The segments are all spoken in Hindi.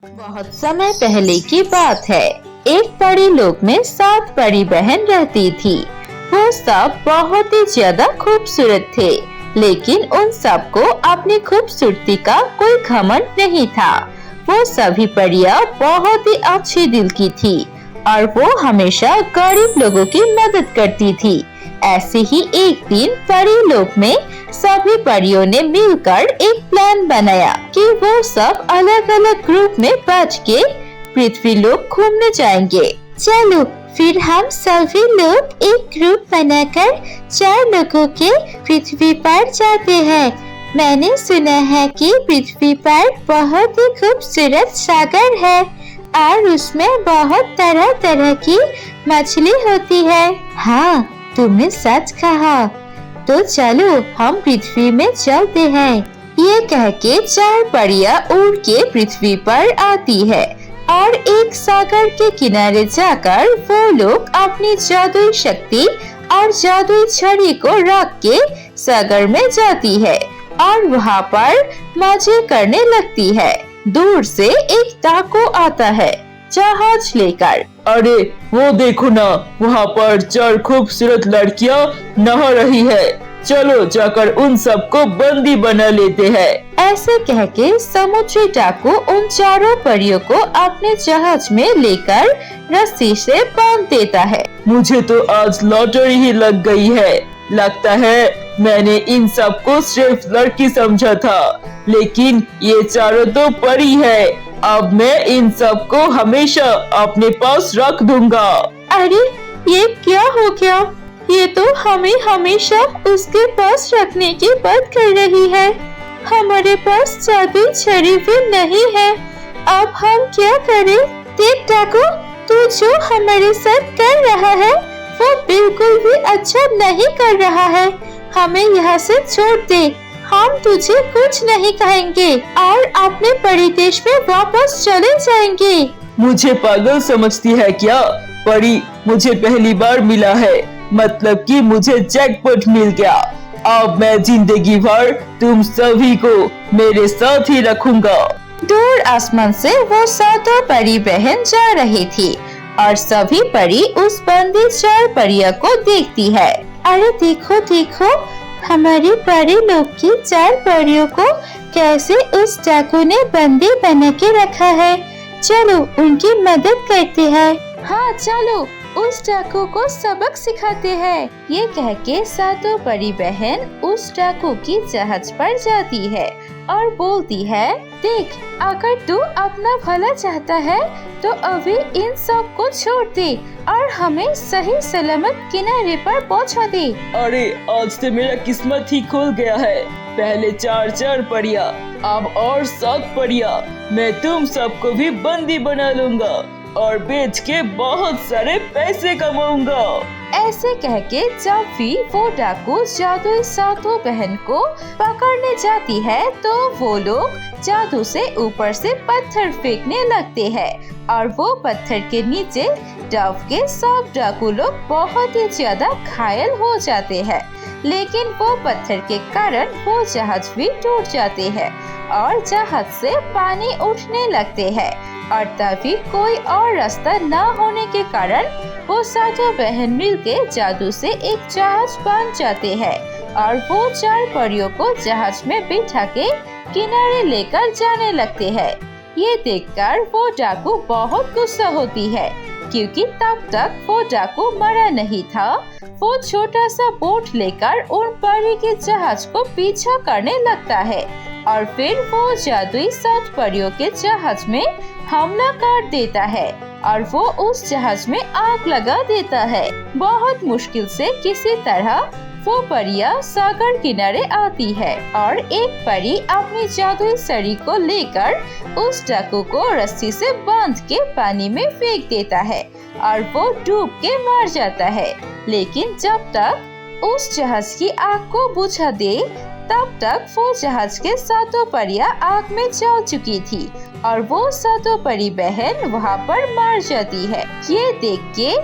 बहुत समय पहले की बात है। एक परी लोक में 7 परी बहन रहती थी। वो सब बहुत ही ज्यादा खूबसूरत थे, लेकिन उन सबको अपनी खूबसूरती का कोई घमंड नहीं था। वो सभी परियां बहुत ही अच्छे दिल की थी और वो हमेशा गरीब लोगों की मदद करती थी। ऐसे ही एक दिन परी लोक में सभी परियों ने मिलकर एक प्लान बनाया कि वो सब अलग अलग ग्रुप में बच के पृथ्वी लोक घूमने जाएंगे। चलो फिर हम सभी लोग एक ग्रुप बनाकर 4 लोगों के पृथ्वी पर जाते हैं। मैंने सुना है कि पृथ्वी पर बहुत ही खूबसूरत सागर है और उसमें बहुत तरह तरह की मछली होती है। हाँ, तुमने सच कहा। तो चलो हम पृथ्वी में चलते हैं। ये कह के 4 परियां उड़ के पृथ्वी पर आती है और एक सागर के किनारे जाकर वो लोग अपनी जादुई शक्ति और जादुई छड़ी को रख के सागर में जाती है और वहाँ पर मजे करने लगती है। दूर से एक डाकू आता है जहाज लेकर। अरे वो देखो ना, वहाँ पर 4 खूबसूरत लड़कियाँ नहा रही है। चलो जाकर उन सबको बंदी बना लेते हैं। ऐसे कह के समुद्री डाकू उन 4 परियों को अपने जहाज में लेकर रस्सी से बांध देता है। मुझे तो आज लॉटरी ही लग गई है। लगता है मैंने इन सबको सिर्फ लड़की समझा था, लेकिन ये 4 तो परी है। अब मैं इन सबको हमेशा अपने पास रख दूंगा। अरे ये क्या हो गया? ये तो हमें हमेशा उसके पास रखने की बात कर रही है। हमारे पास जादुई छड़ी भी नहीं है। अब हम क्या करें? देख डाकू, तू जो हमारे साथ कर रहा है वो बिल्कुल भी अच्छा नहीं कर रहा है। हमें यहाँ से छोड़ दे। हम तुझे कुछ नहीं कहेंगे और अपने परिदेश में वापस चले जाएंगे। मुझे पागल समझती है क्या? परी मुझे पहली बार मिला है, मतलब कि मुझे जैकपॉट मिल गया। अब मैं जिंदगी भर तुम सभी को मेरे साथ ही रखूंगा। दूर आसमान से वो 7 परी बहन जा रही थी और सभी परी उस बंदी 4 परियों को देखती है। अरे देखो देखो, हमारी परी लोग की 4 परियों को कैसे उस डाकू ने बंदी बना के रखा है। चलो उनकी मदद करते हैं। हाँ चलो, उस डाकू को सबक सिखाते हैं। ये कह के 7 परी बहन उस डाकू की जहाज पर जाती है और बोलती है, देख अगर तू अपना भला चाहता है तो अभी इन सब को छोड़ दे और हमें सही सलामत किनारे पर पहुंचा दे। अरे आज से मेरा किस्मत ही खुल गया है। पहले 4 परियां, अब और 7 परियां। मैं तुम सबको भी बंदी बना लूंगा और बेच के बहुत सारे पैसे कमाऊंगा। ऐसे कह के जब भी वो डाकू जादुई 7 बहन को पकड़ने जाती है तो वो लोग जादू से ऊपर से पत्थर फेंकने लगते हैं और वो पत्थर के नीचे दब के सब डाकू लोग बहुत ही ज्यादा घायल हो जाते हैं। लेकिन वो पत्थर के कारण वो जहाज भी टूट जाते हैं और जहाज से पानी उठने लगते हैं और तभी कोई और रास्ता न होने के कारण वो 7 बहन मिलके जादू से एक जहाज बन जाते हैं और वो 4 परियों को जहाज में बिठा के किनारे लेकर जाने लगते हैं। ये देखकर वो डाकू बहुत गुस्सा होती है, क्योंकि तब तक वो डाकू मरा नहीं था। वो छोटा सा बोट लेकर उन परी के जहाज को पीछा करने लगता है और फिर वो जादुई 7 परियों के जहाज में हमला कर देता है और वो उस जहाज में आग लगा देता है। बहुत मुश्किल से किसी तरह वो परियां सागर किनारे आती है और एक परी अपनी जादुई छड़ी को लेकर उस डाकू को रस्सी से बांध के पानी में फेंक देता है और वो डूब के मर जाता है। लेकिन जब तक उस जहाज की आग को बुझा दे तब तक वो जहाज के 7 परियां आग में जल चुकी थी और वो 7 परी बहन वहाँ पर मर जाती है। ये देख के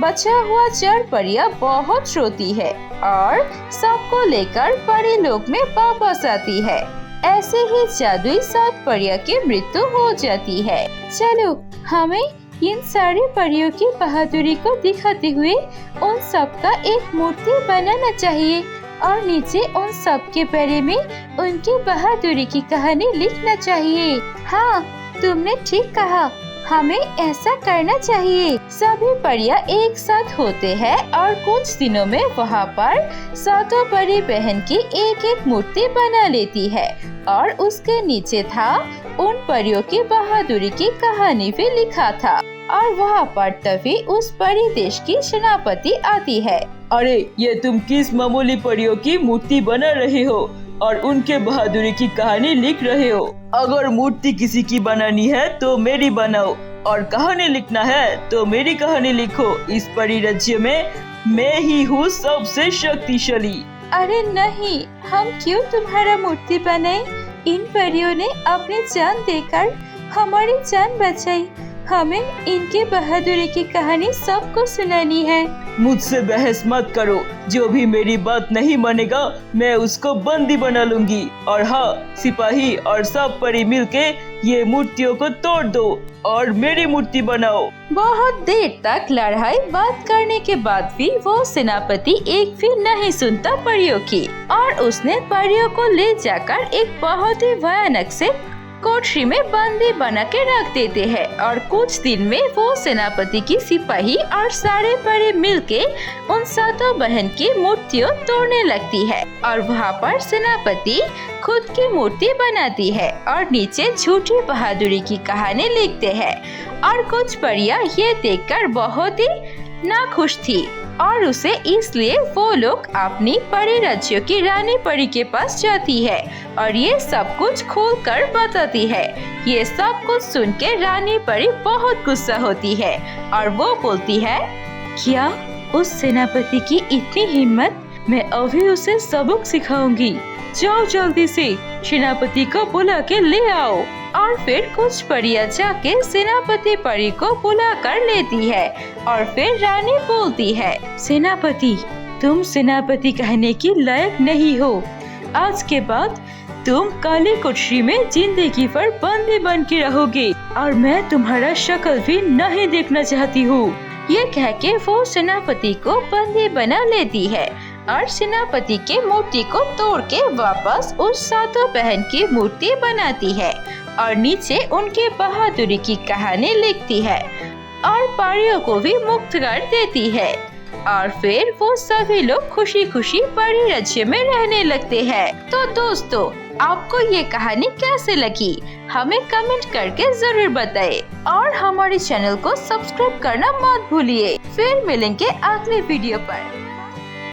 बचा हुआ 4 परियां बहुत रोती है और सबको लेकर परी लोक में वापस आती है। ऐसे ही जादुई 7 परियों की मृत्यु हो जाती है। चलो हमें इन सारी परियों की बहादुरी को दिखाते हुए उन सब का एक मूर्ति बनाना चाहिए और नीचे उन सब के बारे में उनकी बहादुरी की कहानी लिखना चाहिए। हाँ, तुमने ठीक कहा, हमें ऐसा करना चाहिए। सभी परियां एक साथ होते हैं और कुछ दिनों में वहाँ पर 7 परी बहन की एक एक मूर्ति बना लेती है और उसके नीचे था उन परियों की बहादुरी की कहानी भी लिखा था। और वहाँ पर तभी उस परी देश की सेनापति आती है। अरे ये तुम किस मामूली परियों की मूर्ति बना रहे हो और उनके बहादुरी की कहानी लिख रहे हो? अगर मूर्ति किसी की बनानी है तो मेरी बनाओ और कहानी लिखना है तो मेरी कहानी लिखो। इस परी राज्य में मैं ही हूँ सबसे शक्तिशाली। अरे नहीं, हम क्यों तुम्हारा मूर्ति बनाए? इन परियों ने अपनी जान देकर हमारी जान बचाई। हमें इनके बहादुरी की कहानी सबको सुनानी है। मुझसे बहस मत करो, जो भी मेरी बात नहीं मानेगा मैं उसको बंदी बना लूंगी। और हाँ, सिपाही और सब परी मिलके ये मूर्तियों को तोड़ दो और मेरी मूर्ति बनाओ। बहुत देर तक लड़ाई बात करने के बाद भी वो सेनापति एक भी नहीं सुनता परियों की और उसने परियों को ले जाकर एक बहुत ही भयानक से कोठरी में बंदी बना के रख देते हैं। और कुछ दिन में वो सेनापति की सिपाही और सारे परी मिलके उन 7 बहन की मूर्तियों तोड़ने लगती है और वहाँ पर सेनापति खुद की मूर्ति बनाती है और नीचे झूठी बहादुरी की कहानी लिखते हैं। और कुछ परियां ये देखकर बहुत ही नाखुश थी और उसे इसलिए वो लोग अपनी परी राज्यों की रानी परी के पास जाती है और ये सब कुछ खोलकर बताती है। ये सब कुछ सुन के रानी परी बहुत गुस्सा होती है और वो बोलती है, क्या उस सेनापति की इतनी हिम्मत? मैं अभी उसे सबक सिखाऊंगी। जाओ जल्दी से सेनापति को बुला के ले आओ। और फिर कुछ परियां जाके सेनापति परी को बुला कर लेती है और फिर रानी बोलती है, सेनापति, तुम सेनापति कहने की लायक नहीं हो। आज के बाद तुम काली कोठरी में जिंदगी भर बंदी बन के रहोगे और मैं तुम्हारा शक्ल भी नहीं देखना चाहती हूँ। ये कह के वो सेनापति को बंदी बना लेती है और सेनापति के मूर्ति को तोड़ के वापस उस 7 बहन की मूर्ति बनाती है और नीचे उनके बहादुरी की कहानी लिखती है और परियों को भी मुक्त कर देती है। और फिर वो सभी लोग खुशी खुशी परी राज्य में रहने लगते हैं। तो दोस्तों, आपको ये कहानी कैसे लगी हमें कमेंट करके जरूर बताएं और हमारे चैनल को सब्सक्राइब करना मत भूलिए। फिर मिलेंगे अगले वीडियो पर।